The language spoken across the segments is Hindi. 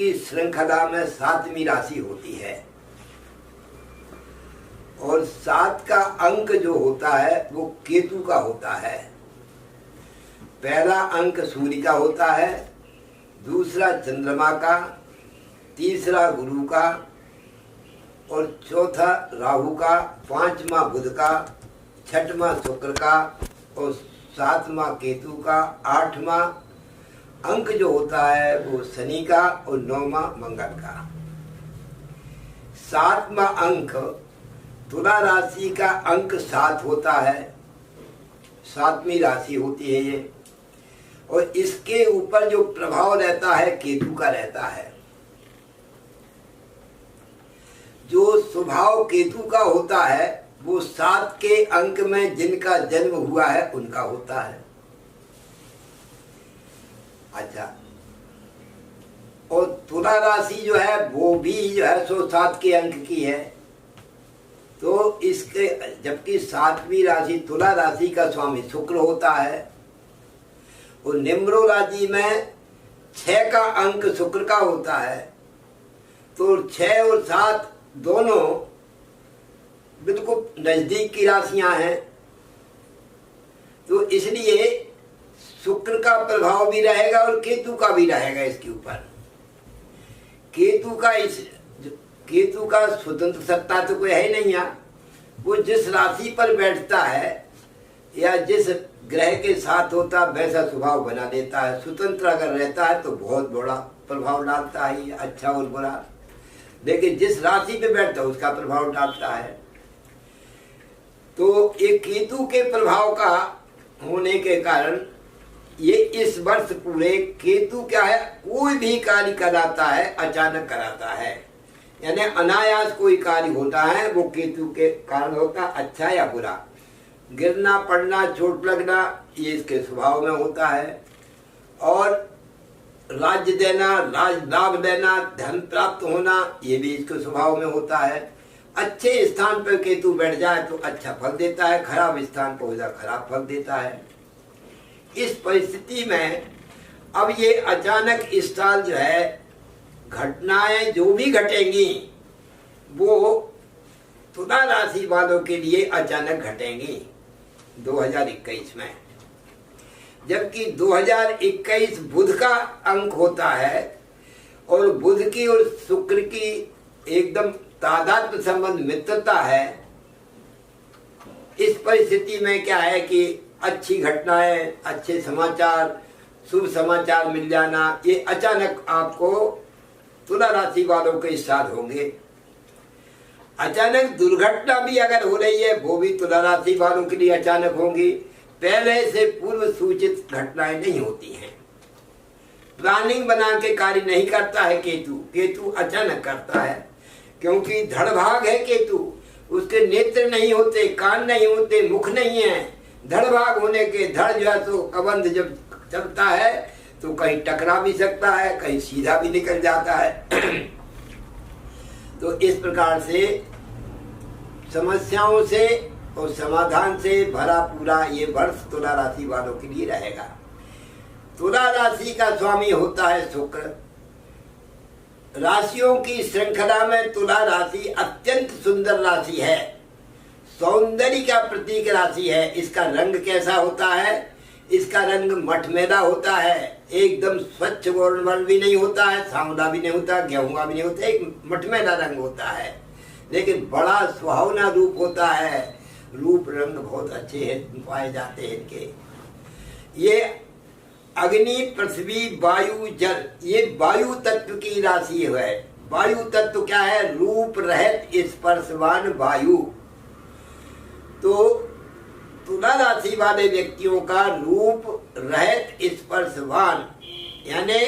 की श्रृंखला में 7वीं राशि होती है और 7 का अंक जो होता है वो केतु का होता है। पहला अंक सूर्य का होता है, दूसरा चंद्रमा का, तीसरा गुरु का और चौथा राहु का, 5वां बुध का, 6वां शुक्र का और 7वां केतु का, 8वां अंक जो होता है वो शनि का और 9वां मंगल का। 7वां अंक तुला राशि का अंक 7 होता है, 7वीं राशि होती है ये, और इसके ऊपर जो प्रभाव रहता है केतु का रहता है। जो स्वभाव केतु का होता है वो 7 के अंक में जिनका जन्म हुआ है उनका होता है। अच्छा, और तुला राशि जो है वो भी जो है सो 7 के अंक की है। तो इसके जबकि 7वीं राशि तुला राशि का स्वामी शुक्र होता है और निम्रो राशि में 6 का अंक शुक्र का होता है। तो 6 और 7 दोनों बिल्कुल नजदीक की राशियां हैं, तो इसलिए शुक्र का प्रभाव भी रहेगा और केतु का भी रहेगा इसके ऊपर। केतु का स्वतंत्र सत्ता तो कोई है नहीं है। वो जिस राशि पर बैठता है या जिस ग्रह के साथ होता वैसा स्वभाव बना देता है। स्वतंत्र अगर रहता है तो बहुत बड़ा प्रभाव डालता है, अच्छा और बुरा, लेकिन जिस राशि पे बैठता है उसका प्रभाव डालता है। तो ये केतु के प्रभाव का होने के कारण ये इस वर्ष पूरे केतु क्या है, कोई भी कार्य कराता है अचानक कराता है, यानी अनायास कोई कार्य होता है वो केतु के कारण होता है, अच्छा या बुरा। गिरना पड़ना चोट लगना ये इसके स्वभाव में होता है, और राज्य देना, राज लाभ देना, धन प्राप्त होना ये भी इसके स्वभाव में होता है। अच्छे स्थान पर केतु बैठ जाए तो अच्छा फल देता है, खराब स्थान पर हो जाए खराब फल देता है। इस परिस्थिति में अब ये अचानक इस साल जो है घटनाएं जो भी घटेंगी वो तुला राशि वालों के लिए अचानक घटेंगी 2021 में। जबकि 2021 बुध का अंक होता है और बुध की और शुक्र की एकदम तादात्म्य संबंध मित्रता है। इस परिस्थिति में क्या है कि अच्छी घटनाएं, अच्छे समाचार, शुभ समाचार मिल जाना ये अचानक आपको तुला राशि वालों के साथ होंगे। अचानक दुर्घटना भी अगर हो रही है वो भी तुला राशि वालों के लिए अचानक होंगी। पहले से पूर्व सूचित घटनाएं नहीं होती हैं। प्लानिंग बना के कार्य नहीं करता है केतु अचानक करता है, क्योंकि धड़भाग है केतु। उसके नेत्र नहीं होते, कान नहीं होते, मुख नहीं है। धड़भाग होने के धड़ जो है तो कबंध जब चलता है तो कहीं टकरा भी सकता है, कहीं सीधा भी निकल जाता है। तो इस प्रकार से समस्याओं से और समाधान से भरा पूरा ये वर्ष तुला राशि वालों के लिए रहेगा। तुला राशि का स्वामी होता है शुक्र। राशियों की श्रृंखला में तुला राशि अत्यंत सुंदर राशि है, सौंदर्य का प्रतीक राशि है। इसका रंग कैसा होता है? इसका रंग मठमेला होता है, एकदम स्वच्छ वर्ण भी नहीं होता है, सांवला भी नहीं होता, गेहुआ भी नहीं होता, एक मठमेला रंग होता है, लेकिन बड़ा सुहावना रूप होता है। रूप रंग बहुत अच्छे हैं, पाए जाते हैं इनके। ये अग्नि, पृथ्वी, वायु, जल, ये वायु तत्व की राशि है। वायु तत्व क्या है? रूप रहित स्पर्शवान वायु। तो तुला राशि वाले व्यक्तियों का रूप रहित स्पर्शवान, यानी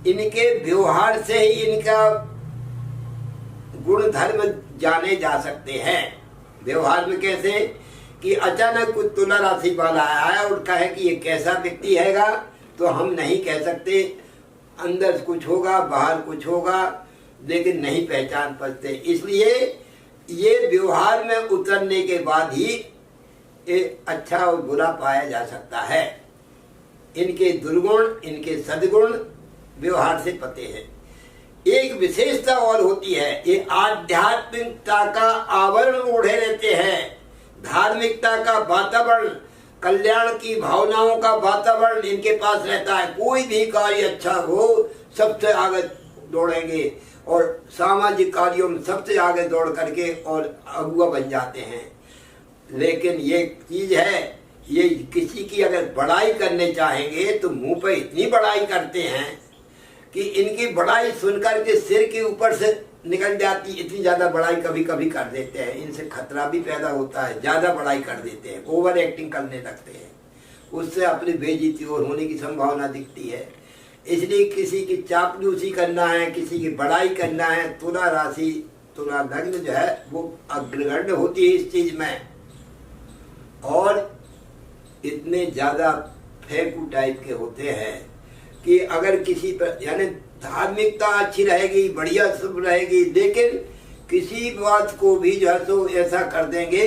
इनके व्यवहार से ही इनका गुण धर्म जाने जा सकते हैं। व्यवहार में कैसे कि अचानक कुछ तुला राशि वाला आया और कहे कि ये कैसा व्यक्ति हैगा, तो हम नहीं कह सकते। अंदर कुछ होगा, बाहर कुछ होगा, लेकिन नहीं पहचान पाते। इसलिए ये व्यवहार में उतरने के बाद ही ये अच्छा और बुरा पाया जा सकता है। इनके दुर्गुण, इनके सद्गुण व्यवहार से पते हैं। एक विशेषता और होती है, ये आध्यात्मिकता का आवरण ओढ़े रहते हैं, धार्मिकता का वातावरण, कल्याण की भावनाओं का वातावरण इनके पास रहता है। कोई भी कार्य अच्छा हो सबसे आगे दौड़ेंगे और सामाजिक कार्यों में सबसे आगे दौड़ करके और अगुआ बन जाते हैं। लेकिन ये चीज है, ये किसी की अगर बड़ाई करने चाहेंगे तो मुंह पे इतनी बड़ाई करते हैं कि इनकी बड़ाई सुनकर के सिर के ऊपर से निकल जाती, इतनी ज्यादा बड़ाई कभी कभी कर देते हैं। इनसे खतरा भी पैदा होता है, ज्यादा बड़ाई कर देते हैं, ओवर एक्टिंग करने लगते हैं, उससे अपनी बेइज्जती और होने की संभावना दिखती है। इसलिए किसी की चापलूसी करना है, किसी की बड़ाई करना है, तुला राशि तुला लग्न जो है वो अग्रगण्य होती है इस चीज में। और इतने ज्यादा फेंकू टाइप के होते हैं कि अगर किसी पर यानी धार्मिकता अच्छी रहेगी, बढ़िया शुभ रहेगी, लेकिन किसी बात को भी जो है तो ऐसा कर देंगे।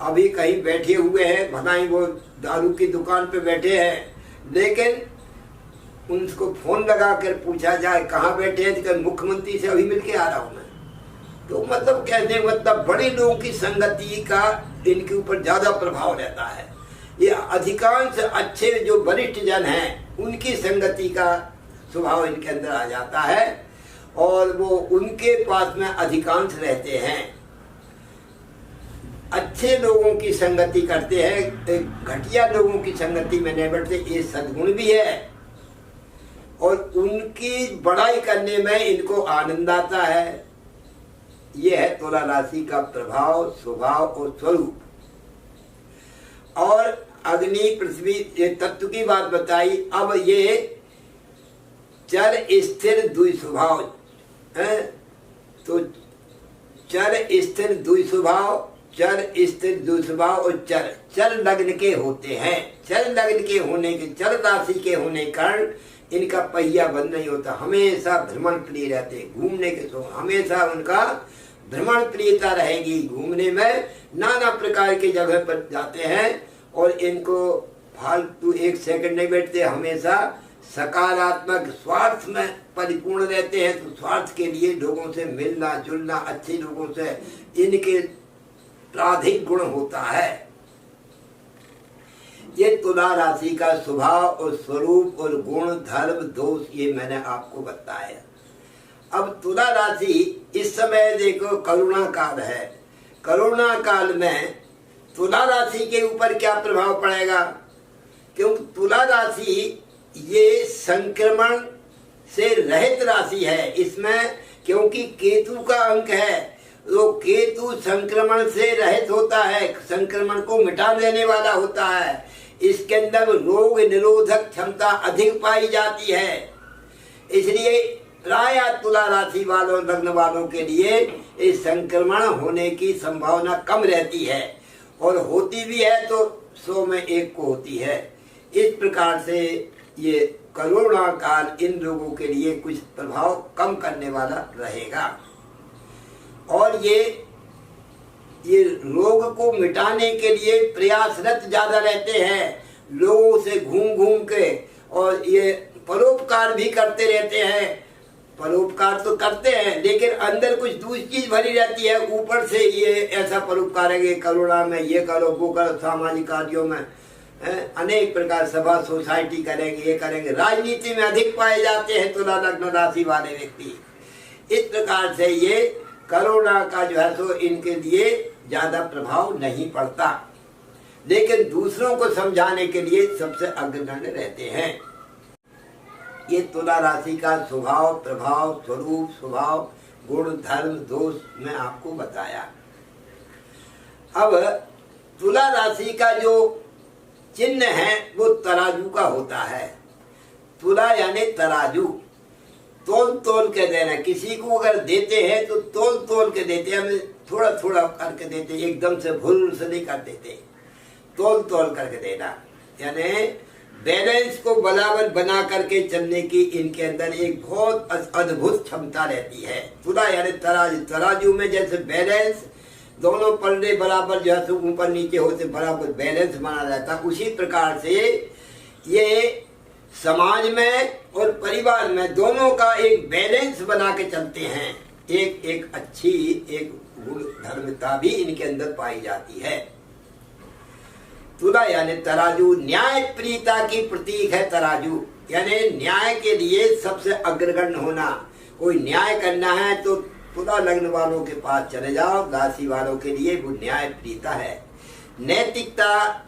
अभी कहीं बैठे हुए हैं, भलाई वो दारू की दुकान पे बैठे हैं, लेकिन उनको फोन लगा कर पूछा जाए कहाँ बैठे हैं, तो मुख्यमंत्री से अभी मिलके आ रहा हूँ मैं। तो मतलब कहने मतलब बड़े लोगों की संगति का इनके ऊपर ज्यादा प्रभाव रहता है। ये अधिकांश अच्छे जो वरिष्ठ जन हैं उनकी संगति का स्वभाव इनके अंदर आ जाता है और वो उनके पास में अधिकांश रहते हैं। अच्छे लोगों की संगति करते हैं, घटिया लोगों की संगति में नहीं बैठते। ये सद्गुण भी है और उनकी बड़ाई करने में इनको आनंद आता है। ये है तुला राशि का प्रभाव, स्वभाव और स्वरूप। और अग्नि पृथ्वी ये तत्व की बात बताई। अब ये चर स्थिर द्वि स्वभाव है, तो चर स्थिर द्वि स्वभाव, चर स्थिर द्वि स्वभाव और चर लग्न के होते हैं। चर लग्न के होने के, चर राशि के होने कारण इनका पहिया बंद नहीं होता, हमेशा भ्रमण प्रिय रहते, घूमने के शौक, हमेशा उनका भ्रमण प्रियता रहेगी। घूमने में नाना प्रकार की जगह पर जाते हैं और इनको फालतू एक सेकंड नहीं बैठते, हमेशा सकारात्मक स्वार्थ में परिपूर्ण रहते हैं। तो स्वार्थ के लिए लोगों से मिलना जुलना, अच्छे लोगों से इनके प्राधिक गुण होता है। ये तुला राशि का स्वभाव और स्वरूप और गुण धर्म दोष ये मैंने आपको बताया। अब तुला राशि इस समय देखो करुणा काल है। करुणा काल में तुला राशि के ऊपर क्या प्रभाव पड़ेगा? क्योंकि तुला राशि ये संक्रमण से रहित राशि है। इसमें क्योंकि केतु का अंक है, तो केतु संक्रमण से रहित होता है, संक्रमण को मिटा देने वाला होता है। इसके अंदर रोग निरोधक क्षमता अधिक पाई जाती है। इसलिए प्राय तुला राशि वालों लग्न वालों के लिए इस संक्रमण होने की संभावना कम रहती है और होती भी है तो 100 में 1 को होती है। इस प्रकार से ये करुणा काल इन लोगों के लिए कुछ प्रभाव कम करने वाला रहेगा। और ये रोग को मिटाने के लिए प्रयासरत ज्यादा रहते हैं, लोगों से घूम घूम के, और ये परोपकार भी करते रहते हैं। परोपकार तो करते हैं लेकिन अंदर कुछ दूसरी चीज भरी रहती है। ऊपर से ये ऐसा परोपकार है, करुणा में ये करो वो करो, सामाजिक कार्यों में अनेक प्रकार सभा सोसाइटी करेंगे, ये करेंगे। राजनीति में अधिक पाए जाते हैं तुला लग्न राशि वाले व्यक्ति। इस प्रकार से ये करुणा का जो है तो इनके लिए ज्यादा प्रभाव नहीं पड़ता, लेकिन दूसरों को समझाने के लिए सबसे अग्रगण्य रहते हैं। ये तुला राशि का स्वभाव प्रभाव स्वरूप स्वभाव गुण धर्म दोष मैं आपको बताया। अब तुला राशि का जो चिन्ह है वो तराजू का होता है। तुला यानी तराजू, तोल तोल के देना। किसी को अगर देते हैं तो तोल तोल के देते हैं, हमें थोड़ा थोड़ा करके देते, एकदम से भूल से नहीं कर देते, तोल तोल करके देना। यानी बैलेंस को बराबर बना करके चलने की इनके अंदर एक बहुत अद्भुत क्षमता रहती है। तुला यानी तराजू, तराजू में जैसे बैलेंस दोनों पल्ले बराबर जो है ऊपर नीचे होते बराबर बैलेंस बना रहता, उसी प्रकार से ये समाज में और परिवार में दोनों का एक बैलेंस बना के चलते हैं। एक एक अच्छी एक गुण धर्मता भी इनके अंदर पाई जाती है। तुला यानी तराजू, न्याय प्रियता की प्रतीक है तराजू, यानी न्याय के लिए सबसे अग्रगण्य होना। कोई न्याय करना है तो तुला लग्न वालों के पास चले जाओ, राशि वालों के लिए वो न्याय प्रियता है। नैतिकता,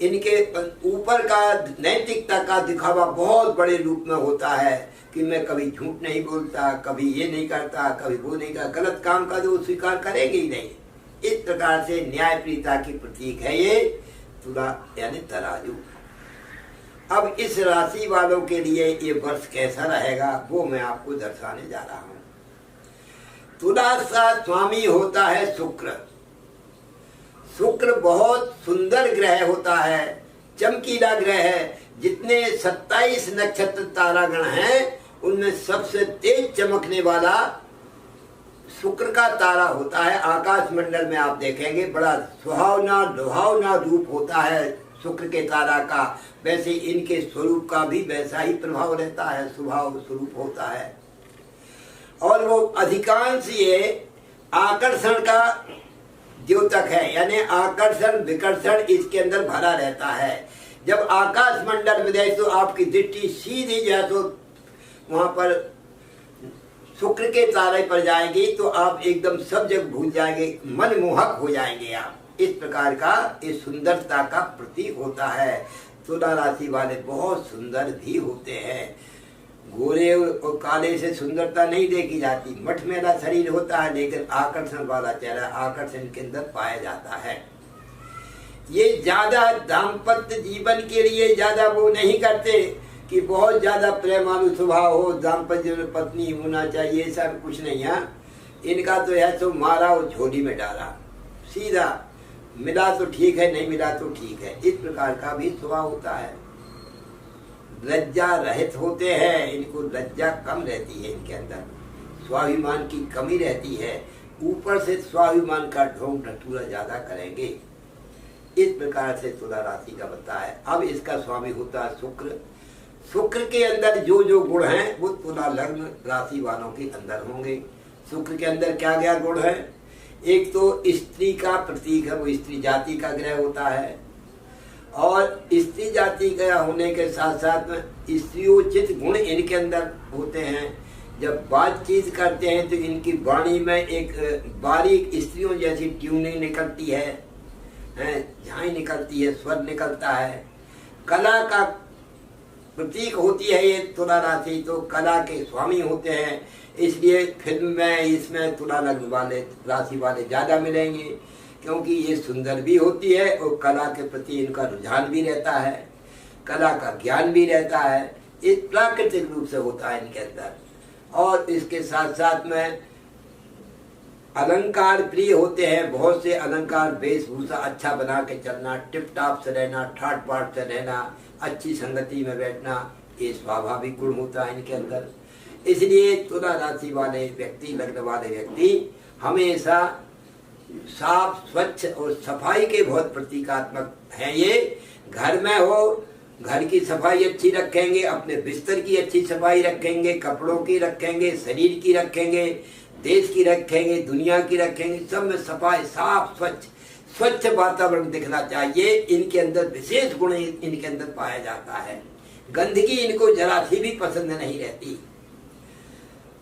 इनके ऊपर का नैतिकता का दिखावा बहुत बड़े रूप में होता है कि मैं कभी झूठ नहीं बोलता, कभी ये नहीं करता, कभी वो नहीं करता, गलत काम का जो स्वीकार करेंगे ही नहीं। इस प्रकार से न्याय प्रियता की प्रतीक है ये तुला यानी तराजू। अब इस राशि वालों के लिए ये वर्ष कैसा रहेगा वो मैं आपको दर्शाने जा रहा हूँ। तुला का स्वामी होता है शुक्र। शुक्र बहुत सुंदर ग्रह होता है, चमकीला ग्रह है। जितने 27 नक्षत्र तारागण हैं उनमें सबसे तेज चमकने वाला शुक्र का तारा होता है। आकाश मंडल में आप देखेंगे बड़ा सुहावना लुभावना रूप होता है शुक्र के तारा का। वैसे इनके स्वरूप का भी वैसा ही प्रभाव रहता है, स्वभाव स्वरूप होता है। और वो अधिकांश ये आकर्षण का द्योतक है, यानी आकर्षण विकर्षण इसके अंदर भरा रहता है। जब आकाश मंडल में जाए तो आपकी दृष्टि सीधी जाए तो वहां पर शुक्र के तारे पर जाएंगी तो आप एकदम सब जगह भूल जाएंगे, मनमोहक हो जाएंगे आप। इस प्रकार का इस सुंदरता का प्रतीक होता है। तुला राशि वाले बहुत सुंदर भी होते हैं। गोरे और काले से सुंदरता नहीं देखी जाती, मठमेला शरीर होता है लेकिन आकर्षण वाला चेहरा आकर्षण के अंदर पाया जाता है। ये ज्यादा दाम्पत्य जीवन के लिए ज्यादा वो नहीं करते कि बहुत ज्यादा प्रेमानु स्वभाव हो, दाम्पत्य में पत्नी होना चाहिए, सब कुछ नहीं है इनका। तो है तो मारा और झोली में डाला, सीधा मिला तो ठीक है, नहीं मिला तो ठीक है, इस प्रकार का भी स्वभाव होता है। लज्जा रहित होते हैं, इनको लज्जा कम रहती है, इनके अंदर स्वाभिमान की कमी रहती है। ऊपर से स्वाभिमान का ढोंग ढटूरा ज्यादा करेंगे। इस प्रकार से तुला राशि का बताया है। अब इसका स्वामी होता है शुक्र। शुक्र के अंदर जो जो गुण हैं वो तुला लग्न राशि वालों के अंदर होंगे। शुक्र के अंदर क्या क्या गुण है? एक तो स्त्री का प्रतीक है, वो स्त्री जाति का ग्रह होता है। और स्त्री जाति का होने के साथ साथ में स्त्रियोचित गुण इनके अंदर होते हैं। जब बातचीत करते हैं तो इनकी वाणी में एक बारीक स्त्रियों जैसी ट्यूनिंग निकलती है, झाई निकलती है, स्वर निकलता है। कला का प्रतीक होती है ये तुला राशि, तो कला के स्वामी होते हैं। इसलिए फिल्म में इसमें तुला लग्न वाले राशि वाले ज्यादा मिलेंगे, क्योंकि ये सुंदर भी होती है और कला के प्रति इनका रुझान भी रहता है, कला का ज्ञान भी रहता है। इस प्राकृतिक रूप से होता है इनके अंदर। और इसके साथ साथ में अलंकार प्रिय होते हैं। बहुत से अलंकार, वेशभूषा अच्छा बना के चलना, टिप टाप से रहना, ठाट बाट से रहना, अच्छी संगति में बैठना, ये स्वाभाविक गुण होता है इनके अंदर। इसलिए तुला राशि वाले व्यक्ति, लग्न वाले व्यक्ति हमेशा साफ स्वच्छ और सफाई के बहुत प्रतीकात्मक है। ये घर में हो, घर की सफाई अच्छी रखेंगे, अपने बिस्तर की अच्छी सफाई रखेंगे, कपड़ों की रखेंगे, शरीर की रखेंगे, देश की रखेंगे, दुनिया की रखेंगे, सब में सफाई, साफ स्वच्छ वातावरण दिखना चाहिए। इनके अंदर विशेष गुण इनके अंदर पाया जाता है। गंदगी इनको जरा सी भी पसंद नहीं रहती।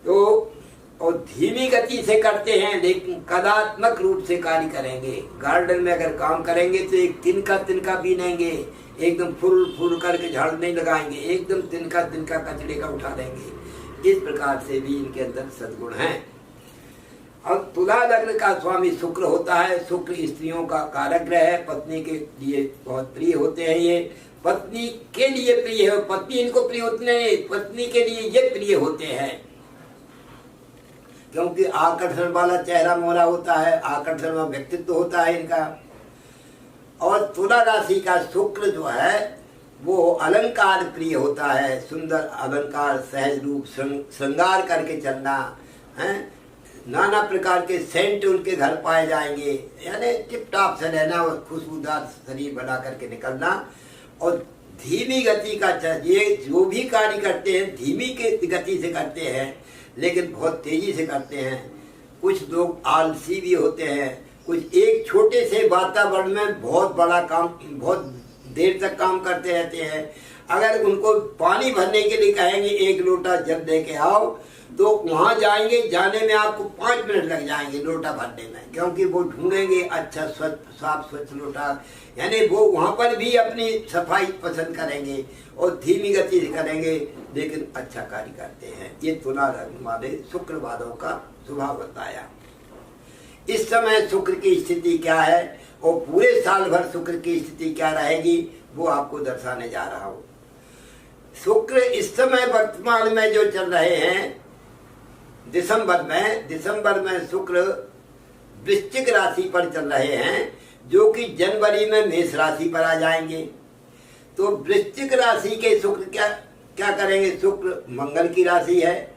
तो और धीमी गति से करते हैं लेकिन कलात्मक रूप से कार्य करेंगे। गार्डन में अगर काम करेंगे तो एक तिनका बीनेंगे, एकदम फुल करके झाड़ू नहीं लगाएंगे, एकदम तिनका कचड़े का उठा देंगे। इस प्रकार से भी इनके अंदर सद्गुण हैं। अब तुला लग्न का स्वामी शुक्र होता है। शुक्र स्त्रियों का कारक ग्रह है, पत्नी के लिए बहुत प्रिय होते हैं। ये पत्नी के लिए प्रिय है, पत्नी इनको प्रिय होते नहीं, पत्नी के लिए ये प्रिय होते हैं, क्योंकि आकर्षण वाला चेहरा मोहरा होता है, आकर्षण वाला व्यक्तित्व होता है इनका। और तुला राशि का शुक्र जो है वो अलंकार प्रिय होता है। सुंदर अलंकार, सहज रूप, श्रृंगार करके चलना है, नाना प्रकार के सेंट उनके घर पाए जाएंगे, यानी टिप टाप से रहना और खुशबूदार शरीर बना करके निकलना। और धीमी गति का ये जो भी कार्य करते हैं धीमी के गति से करते हैं, लेकिन बहुत तेजी से करते हैं। कुछ लोग आलसी भी होते हैं, कुछ एक छोटे से वातावरण में बहुत बड़ा काम, बहुत देर तक काम करते रहते हैं। अगर उनको पानी भरने के लिए कहेंगे 1 लोटा जल लेके आओ, तो वहां जाएंगे, जाने में आपको 5 मिनट लग जाएंगे लोटा भरने में, क्योंकि वो ढूंढेंगे अच्छा साफ स्वच्छ लोटा। यानी वो वहां पर भी अपनी सफाई पसंद करेंगे और धीमी गति से करेंगे, लेकिन अच्छा कार्य करते हैं। ये तुला रंग वाले शुक्रवारों का स्वभाव बताया। इस समय शुक्र की स्थिति क्या है और पूरे साल भर शुक्र की स्थिति क्या रहेगी, वो आपको दर्शाने जा रहा हूँ। शुक्र इस समय वर्तमान में जो चल रहे हैं, दिसंबर में शुक्र वृश्चिक राशि पर चल रहे हैं, जो कि जनवरी में मेष राशि पर आ जाएंगे। तो वृश्चिक राशि के शुक्र क्या करेंगे? शुक्र मंगल की राशि है,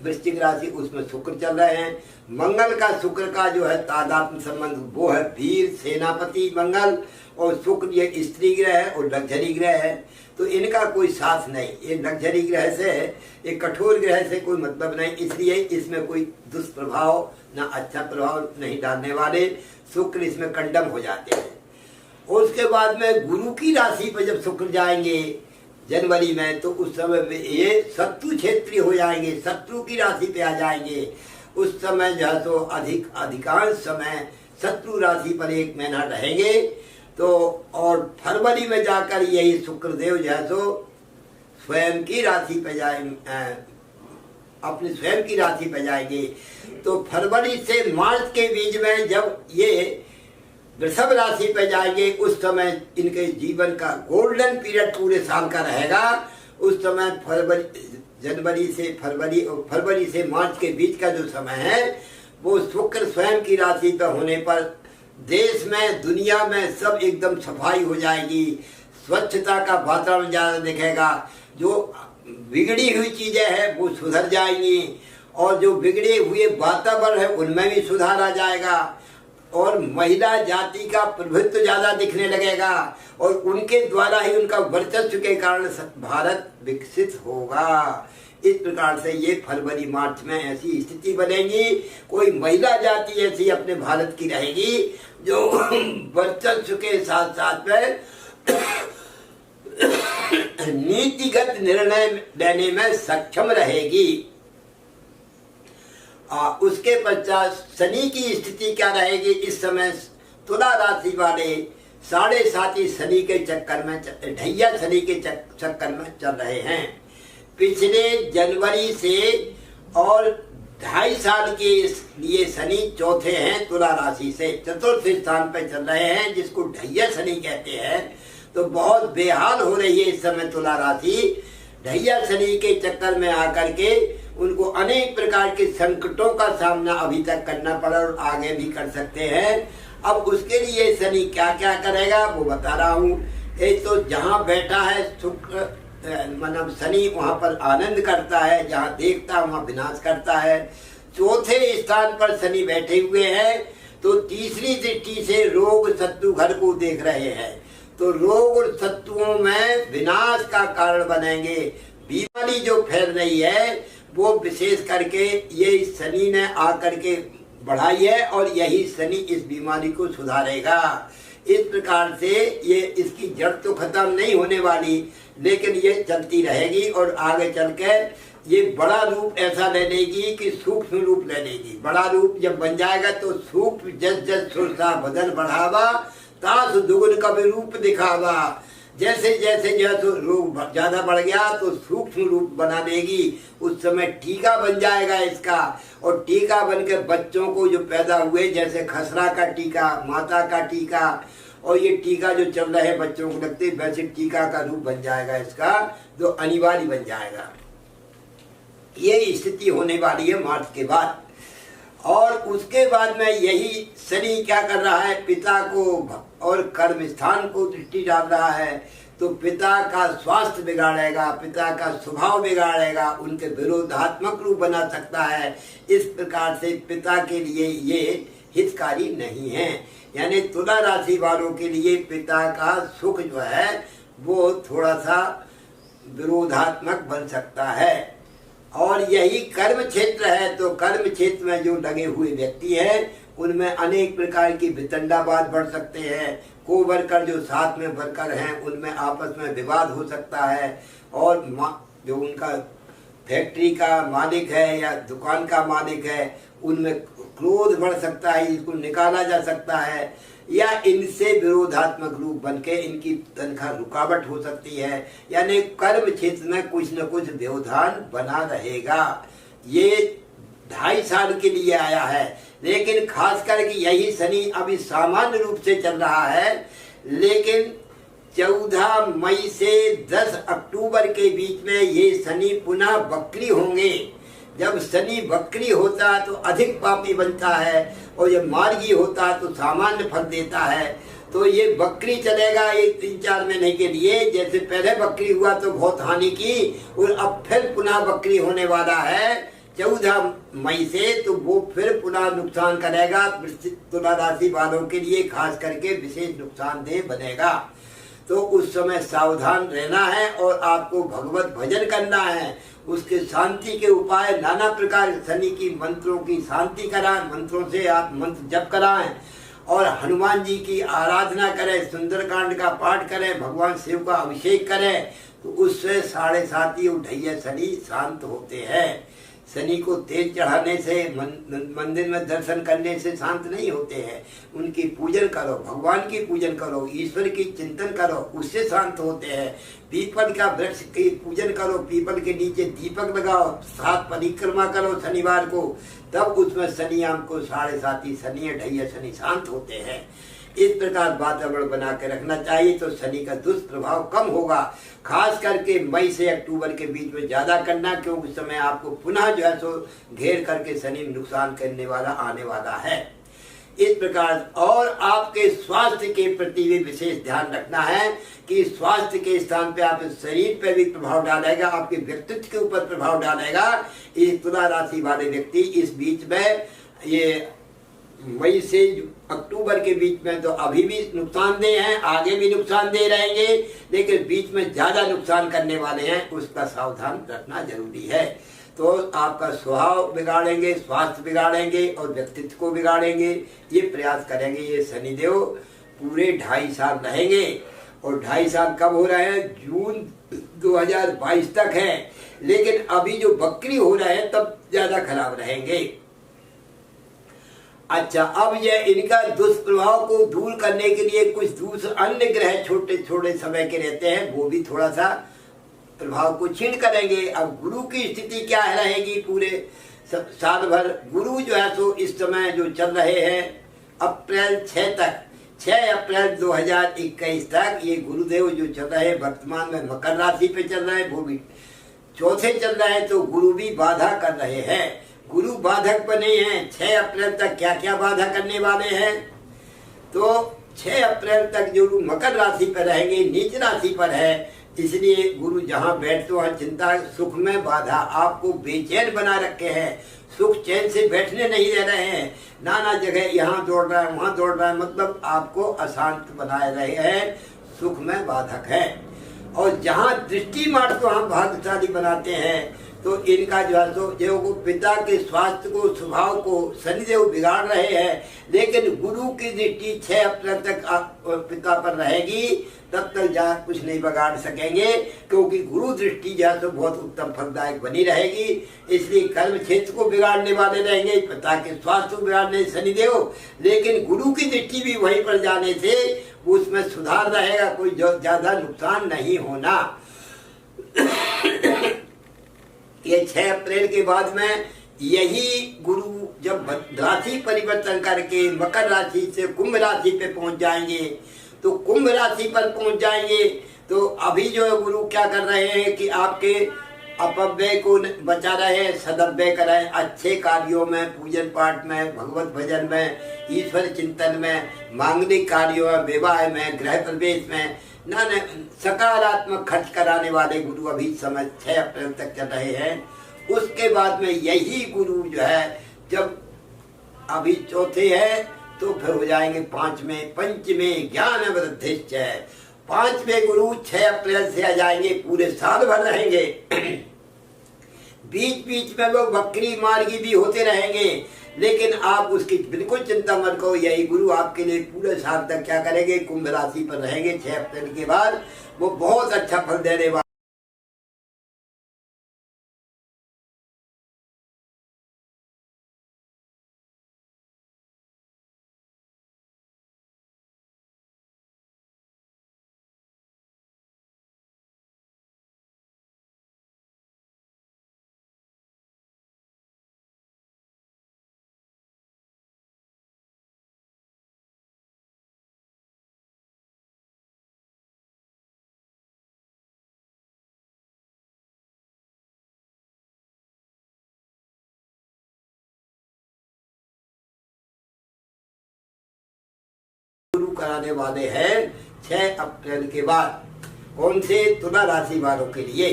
वृश्चिक राशि, उसमें शुक्र चल रहे हैं। मंगल का शुक्र का जो है तादात्म्य संबंध वो है वीर सेनापति मंगल, और शुक्र ये स्त्री ग्रह है और लग्जरी ग्रह है। तो इनका कोई साथ नहीं, ये लग्जरी ग्रह से, एक कठोर ग्रह से कोई मतलब नहीं, इसलिए इसमें कोई दुष्प्रभाव ना अच्छा प्रभाव नहीं डालने वाले शुक्र इसमें कंडम हो जाते हैं। और उसके बाद में गुरु की राशि पर जब शुक्र जाएंगे जनवरी में, तो उस समय ये शत्रु क्षेत्रीय हो जाएंगे, शत्रु की राशि पे आ जाएंगे। उस समय जो है तो अधिकांश समय शत्रु राशि पर 1 महीना रहेंगे। तो और फरवरी में जाकर यही शुक्रदेव जो है तो स्वयं की राशि पे अपनी स्वयं की राशि पे जाएंगे। तो फरवरी से मार्च के बीच में जब ये वृषभ राशि पे जाएंगे, उस समय इनके जीवन का गोल्डन पीरियड पूरे साल का रहेगा। उस समय फरवरी से मार्च के बीच का जो समय है, वो शुक्र स्वयं की राशि पर होने पर देश में दुनिया में सब एकदम सफाई हो जाएगी, स्वच्छता का वातावरण ज्यादा दिखेगा, जो बिगड़ी हुई चीजें हैं वो सुधर जाएंगी, और जो बिगड़े हुए वातावरण है उनमें भी सुधार आ जाएगा, और महिला जाति का प्रभुत्व ज्यादा दिखने लगेगा, और उनके द्वारा ही उनका वर्चस्व के कारण भारत विकसित होगा। इस प्रकार से ये फरवरी मार्च में ऐसी स्थिति बनेगी, कोई महिला जाति ऐसी अपने भारत की रहेगी जो वर्चस्व के साथ साथ में नीतिगत निर्णय लेने में सक्षम रहेगी। उसके पश्चात शनि की स्थिति क्या रहेगी? इस समय तुला राशि वाले 7.5 शनि के चक्कर में, ढैया शनि के चक्कर में चल रहे हैं। पिछले जनवरी से और 2.5 साल के लिए शनि चौथे हैं, तुला राशि से चतुर्थ स्थान पर चल रहे हैं, जिसको ढैया शनि कहते हैं। तो बहुत बेहाल हो रही है इस समय तुला राशि। ढैया शनि के चक्कर में आकर के उनको अनेक प्रकार के संकटों का सामना अभी तक करना पड़ा और आगे भी कर सकते हैं। अब उसके लिए शनि क्या क्या करेगा वो बता रहा हूँ। एक तो जहाँ बैठा है शुक्र मतलब शनि, वहाँ पर आनंद करता है, जहाँ देखता है वहाँ विनाश करता है। चौथे स्थान पर शनि बैठे हुए हैं, तो तीसरी दृष्टि से रोग शत्रु घर को देख रहे हैं, तो रोग और शत्रुओं में विनाश का कारण बनेंगे। बीमारी जो फैल रही है वो विशेष करके ये शनि ने आकर के बढ़ाई है, और यही शनि इस बीमारी को सुधारेगा। इस प्रकार से ये इसकी जड़ तो खत्म नहीं होने वाली, लेकिन ये चलती रहेगी और आगे चलकर ये बड़ा रूप ऐसा ले लेगी कि सूक्ष्म रूप ले लेगी। बड़ा रूप जब बन जाएगा तो सूक्ष्म जस जस सुरसा बदन बढ़ावा, तास दुगुन कभी रूप दिखावा। जैसे जैसे जो रोग ज्यादा बढ़ गया तो सूक्ष्म रूप बना देगी। उस समय टीका बन जाएगा इसका, और टीका बनकर बच्चों को जो पैदा हुए, जैसे खसरा का टीका, माता का टीका, और ये टीका जो चल रहे हैं बच्चों को लगते, वैसे टीका का रूप बन जाएगा इसका, जो अनिवार्य बन जाएगा। ये स्थिति होने वाली है मार्च के बाद। और उसके बाद में यही शनि क्या कर रहा है, पिता को और कर्म स्थान को दृष्टि डाल रहा है, तो पिता का स्वास्थ्य बिगाड़ेगा, पिता का स्वभाव बिगाड़ेगा, उनके विरोधात्मक रूप बना सकता है। इस प्रकार से पिता के लिए ये हितकारी नहीं है। यानी तुला राशि वालों के लिए पिता का सुख जो है वो थोड़ा सा विरोधात्मक बन सकता है। और यही कर्म क्षेत्र है, तो कर्म क्षेत्र में जो लगे हुए व्यक्ति हैं उनमें अनेक प्रकार की वितंडावाद बढ़ सकते हैं। को वर्कर जो साथ में वर्कर हैं उनमें आपस में विवाद हो सकता है, और जो उनका फैक्ट्री का मालिक है या दुकान का मालिक है उनमें क्रोध बढ़ सकता है, इसको निकाला जा सकता है, या इनसे विरोधात्मक रूप बनके इनकी तनख्वाह रुकावट हो सकती है। यानी कर्म क्षेत्र में कुछ न कुछ व्यवधान बना रहेगा। ये 2.5 साल के लिए आया है, लेकिन खास करके यही शनि अभी सामान्य रूप से चल रहा है, लेकिन 14 मई से 10 अक्टूबर के बीच में ये शनि पुनः वक्री होंगे। जब शनि वक्री होता है तो अधिक पापी बनता है, और जब मार्गी होता है तो सामान्य फल देता है। तो ये वक्री चलेगा एक 3-4 महीने के लिए। जैसे पहले वक्री हुआ तो बहुत हानि की, और अब फिर पुनः वक्री होने वाला है 14 मई से, तो वो फिर पुनः नुकसान करेगा। तुला राशि वालों के लिए खास करके विशेष नुकसानदेह बनेगा। तो उस समय सावधान रहना है और आपको भगवत भजन करना है। उसके शांति के उपाय नाना प्रकार, शनि की मंत्रों की शांति कराएं, मंत्रों से आप मंत्र जप कराएं, और हनुमान जी की आराधना करें, सुंदरकांड का पाठ करें, भगवान शिव का अभिषेक करें, तो उससे 7.5 उठैया शनि शांत होते हैं। शनि को तेल चढ़ाने से, मंदिर में दर्शन करने से शांत नहीं होते हैं। उनकी पूजन करो, भगवान की पूजन करो, ईश्वर की चिंतन करो, उससे शांत होते हैं। पीपल का वृक्ष की पूजन करो, पीपल के नीचे दीपक लगाओ, 7 परिक्रमा करो शनिवार को, तब उसमें शनि आपको 7.5 शनि ढैया शनि शांत होते हैं। इस प्रकार वातावरण बना के रखना चाहिए, तो शनि का दुष्प्रभाव कम होगा। खास करके मई से अक्टूबर के बीच में ज्यादा करना, क्योंकि उस समय आपको पुनः जो है सो घेर करके शनि नुकसान करने वाला आने वाला है। इस प्रकार, और आपके स्वास्थ्य के प्रति भी विशेष ध्यान रखना है कि स्वास्थ्य के स्थान पे आप शरीर पे भी प्रभाव डालेगा, आपके व्यक्तित्व के ऊपर प्रभाव डालेगा। इस तुला राशि वाले व्यक्ति इस बीच में, ये मई से अक्टूबर के बीच में तो अभी भी नुकसानदेह हैं, आगे भी नुकसानदेह रहेंगे, लेकिन बीच में ज्यादा नुकसान करने वाले हैं, उसका सावधान रखना जरूरी है। तो आपका स्वभाव बिगाड़ेंगे, स्वास्थ्य बिगाड़ेंगे और व्यक्तित्व को बिगाड़ेंगे, ये प्रयास करेंगे। ये शनिदेव पूरे 2.5 साल रहेंगे, और 2.5 साल कब हो रहे हैं? जून 2022 तक है, लेकिन अभी जो वक्री हो रहे हैं तब ज्यादा खराब रहेंगे। अच्छा, अब ये इनका दुष्प्रभाव को दूर करने के लिए कुछ दूसरे अन्य ग्रह छोटे छोटे समय के रहते हैं, वो भी थोड़ा सा प्रभाव को क्षीण करेंगे। अब गुरु की स्थिति क्या रहेगी पूरे साल भर? गुरु जो है सो इस समय जो चल रहे हैं अप्रैल 6 तक, 6 अप्रैल 2021 तक ये गुरुदेव जो चल रहे हैं वर्तमान में मकर राशि पे चल रहे हैं, वो भी चौथे चल रहे हैं, तो गुरु भी बाधा कर रहे हैं। गुरु बाधक बने हैं। 6 अप्रैल तक क्या क्या बाधा करने वाले हैं? तो 6 अप्रैल तक जो मकर राशि पर रहेंगे, नीच राशि पर है, इसलिए गुरु जहाँ बैठते वहाँ चिंता, सुख में बाधा, आपको बेचैन बना रखे हैं, सुख चैन से बैठने नहीं दे रहे हैं, नाना जगह यहाँ दौड़ रहा है वहाँ दौड़ रहा है, मतलब आपको अशांत बनाए रहे हैं, सुख में बाधक है। और जहाँ दृष्टि मारते वहाँ भाग्यशाली बनाते हैं। तो इनका जो है तो जो पिता के स्वास्थ्य को, स्वभाव को शनिदेव बिगाड़ रहे हैं, लेकिन गुरु की दृष्टि 6 अप्रैल तक पिता पर रहेगी, तब तक जहाँ कुछ नहीं बिगाड़ सकेंगे, क्योंकि गुरु दृष्टि जो है तो बहुत उत्तम फलदायक बनी रहेगी। इसलिए कर्म क्षेत्र को बिगाड़ने वाले रहेंगे, पिता के स्वास्थ्य को बिगाड़ने शनिदेव, लेकिन गुरु की दृष्टि भी वहीं पर जाने से उसमें सुधार रहेगा, कोई ज्यादा नुकसान नहीं होना। ये 6 अप्रैल के बाद में यही गुरु जब राशि परिवर्तन करके मकर राशि से कुंभ राशि पे पहुंच जाएंगे, तो कुंभ राशि पर पहुंच जाएंगे, तो अभी जो गुरु क्या कर रहे हैं कि आपके अपव्यय को बचा रहे हैं, सदव्यय कराएं, अच्छे कार्यों में, पूजन पाठ में, भगवत भजन में, ईश्वर चिंतन में, मांगलिक कार्यों में, विवाह में, गृह प्रवेश में, ना सकारात्मक खर्च कराने वाले गुरु अभी समय 6 अप्रैल तक चल रहे हैं। उसके बाद में यही गुरु जो है जब अभी चौथे है, तो फिर हो जाएंगे 5 में, पंचमे ज्ञान वृद्धिश्च है, 5वें गुरु 6 अप्रैल से आ जाएंगे, पूरे साल भर रहेंगे। बीच बीच में वो बकरी मार्गी भी होते रहेंगे, लेकिन आप उसकी बिल्कुल चिंता मत करो। यही गुरु आपके लिए पूरे साल तक क्या करेंगे, कुंभ राशि पर रहेंगे। 6 अप्रैल के बाद वो बहुत अच्छा फल देने वाले। शुरू कराने वाले हैं 6 अप्रैल के बाद। कौन से? तुला राशि वालों के लिए।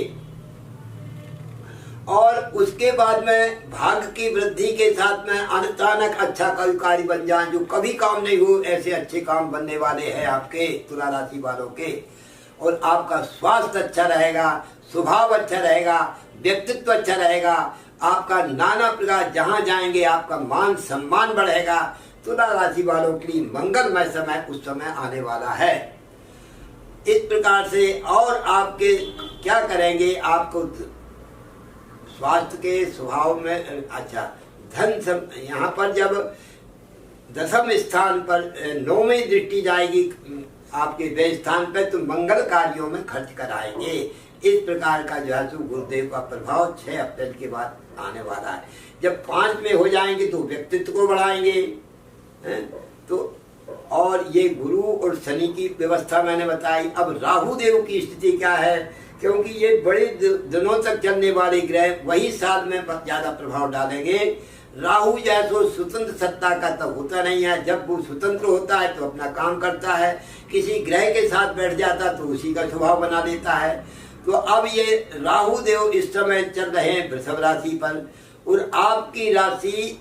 और उसके बाद में भाग्य की वृद्धि के साथ में अचानक अच्छा कोई कार्य बन जाए, जो कभी काम नहीं हो, ऐसे अच्छे काम बनने वाले हैं आपके तुला राशि वालों के। और आपका स्वास्थ्य अच्छा रहेगा, स्वभाव अच्छा रहेगा, व्यक्तित्व अच्छा रहेगा, आपका नाना प्रकार जहाँ जाएंगे आपका मान सम्मान बढ़ेगा। तुला राशि वालों के लिए मंगलमय समय उस समय आने वाला है। इस प्रकार से और आपके क्या करेंगे, आपको स्वास्थ्य के स्वभाव में अच्छा धन यहाँ पर जब 10वें स्थान पर 9वीं दृष्टि जाएगी आपके व्यय स्थान पर, तो मंगल कार्यों में खर्च कराएंगे। इस प्रकार का जो है सो गुरुदेव का प्रभाव 6 अप्रैल के बाद आने वाला है। जब 5 में हो जाएंगे तो व्यक्तित्व को बढ़ाएंगे। तो और ये गुरु और शनि की व्यवस्था मैंने बताई। अब राहु देव की स्थिति क्या है, क्योंकि ये बड़े दिनों तक चलने वाले ग्रह वही साल में ज्यादा प्रभाव डालेंगे। राहु जैसो स्वतंत्र सत्ता का तो होता नहीं है। जब वो स्वतंत्र होता है तो अपना काम करता है, किसी ग्रह के साथ बैठ जाता तो उसी का स्वभाव बना देता है। तो अब ये राहु देव इस समय चल रहे हैं वृषभ राशि पर, और आपकी राशि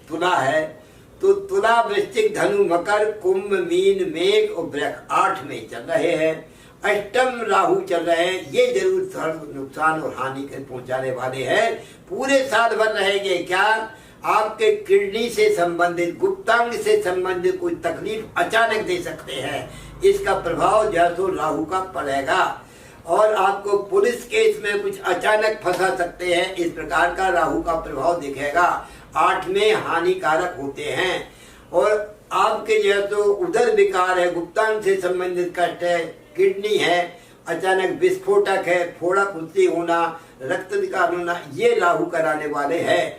तुला है। तो तुला, वृश्चिक, धनु, मकर, कुंभ, मीन, मेघ और वृश्चिक 8 में चल रहे हैं। अष्टम राहु चल रहे हैं। ये जरूर थोड़ा नुकसान और हानि के पहुंचाने वाले हैं। पूरे साल भर रहेंगे। क्या? आपके किडनी से संबंधित, गुप्तांग से संबंधित कोई तकलीफ अचानक दे सकते हैं। इसका प्रभाव जो है तो राहु का पड़ेगा। और आपको पुलिस केस में कुछ अचानक फंसा सकते हैं। इस प्रकार का राहु का प्रभाव दिखेगा। 8 में हानिकारक होते हैं। और आपके जो है तो उदर विकार है, गुप्तांग से संबंधित कष्ट है, किडनी है, अचानक विस्फोटक है, फोड़ा फुंसी होना, रक्त विकार होना, ये राहु कराने वाले हैं।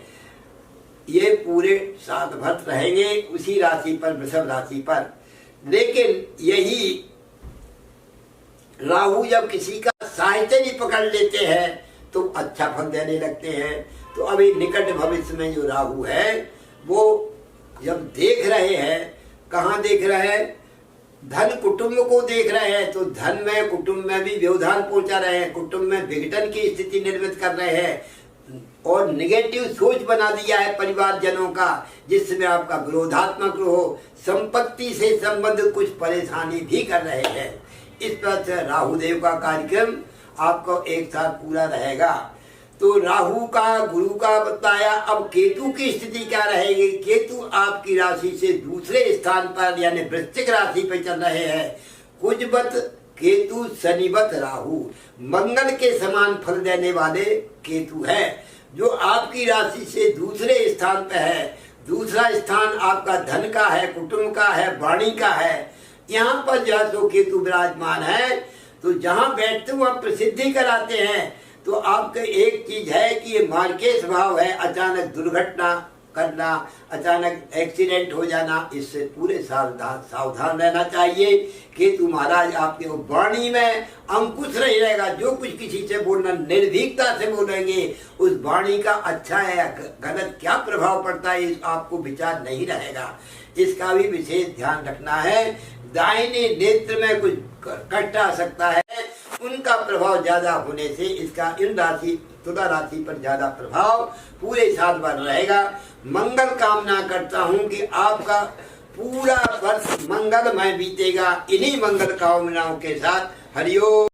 ये पूरे साल भर रहेंगे उसी राशि पर, वृषभ राशि पर। लेकिन यही राहु जब किसी का साहित्य भी पकड़ लेते हैं तो अच्छा फल देने लगते हैं। तो अभी निकट भविष्य में जो राहु है वो जब देख रहे हैं, कहाँ देख रहे हैं, धन कुटुंब को देख रहे हैं, तो धन में कुटुंब में भी व्यवधान पहुंचा रहे हैं, कुटुंब में विघटन की स्थिति निर्मित कर रहे हैं और निगेटिव सोच बना दिया है परिवारजनों का, जिसमें आपका विरोधात्मक हो, संपत्ति से संबंधित कुछ परेशानी भी कर रहे हैं। इस तरह से राहु देव का कार्यक्रम आपको एक साथ पूरा रहेगा। तो राहु का, गुरु का बताया। अब केतु की स्थिति क्या रहेगी? केतु आपकी राशि से दूसरे स्थान पर यानी वृश्चिक राशि पर चल रहे हैं। कुजवत केतु, शनिवत राहु, मंगल के समान फल देने वाले केतु है, जो आपकी राशि से दूसरे स्थान पर है। दूसरा स्थान आपका धन का है, कुटुंब का है, वाणी का है। यहाँ पर जो है सो केतु विराजमान है। तो जहाँ बैठते वहाँ प्रसिद्धि कराते हैं। तो आपके एक चीज है कि ये मार्केट भाव है, अचानक दुर्घटना करना, अचानक एक्सीडेंट हो जाना, इससे पूरे सावधान रहना चाहिए। केतु महाराज आपके वाणी में अंकुश नहीं रहेगा। जो कुछ किसी से बोलना निर्भीकता से बोलेंगे, उस वाणी का अच्छा है या गलत क्या प्रभाव पड़ता है आपको विचार नहीं रहेगा। इसका भी विशेष ध्यान रखना है। दाहिने नेत्र में कुछ कष्ट आ सकता है, उनका प्रभाव ज्यादा होने से इसका इन राशि तुला राशि पर ज्यादा प्रभाव पूरे साल भर रहेगा। मंगल कामना करता हूँ कि आपका पूरा वर्ष मंगलमय बीतेगा। इन्हीं मंगल कामनाओं के साथ हरिओम।